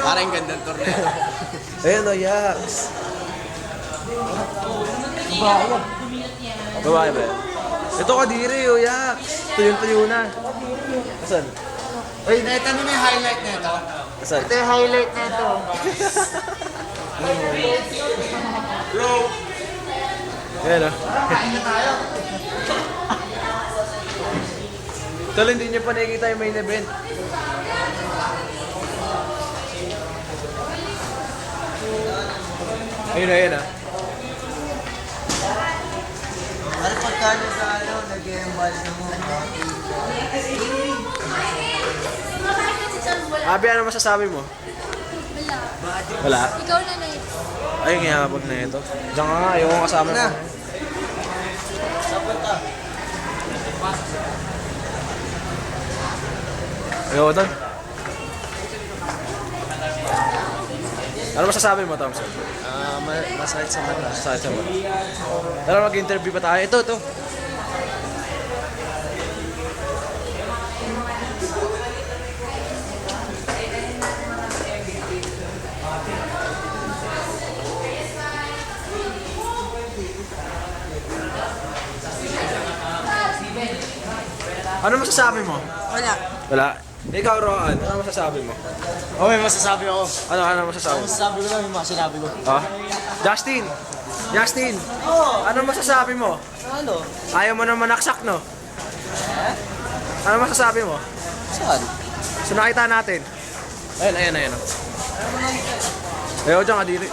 Parang gandang torneo. Ayan o, Yax. Babae ba yan? Ito kadiri o, Yax. Tuyo na. Asan? Ay, ito na yung highlight na ito. Asan? Ito yung highlight na ito. Ayan o. Kain na tayo. Tol, hindi niyo pa nakikita yung main event. Ayun, ayun ah. Ano pagkano sa ano, nag-embal na mo? Abi, ano masasabi mo? Wala. Ikaw na eh. Ay, nga pag na ito. Diyan ka nga, ayaw ko kasama Na. mo. Ayaw ko doon. Ano masasabi mo, Thompson? Masakit sa mata. Sakit sa mata. Tara, mag-interview pa tayo. Ito. Ano masasabi mo? Wala. Wala. Ikaw, Roan, ano masasabi mo? Oh, may masasabi ako. Ano masasabi mo? Masasabi ko lang yung mga sinabi ko. Ah? Justin! Justin! Ano masasabi mo? Ano? Ayaw mo na manaksak, no? Ano masasabi mo? Saan? So nakita natin. Ayun. Ayaw dyan, kadiri.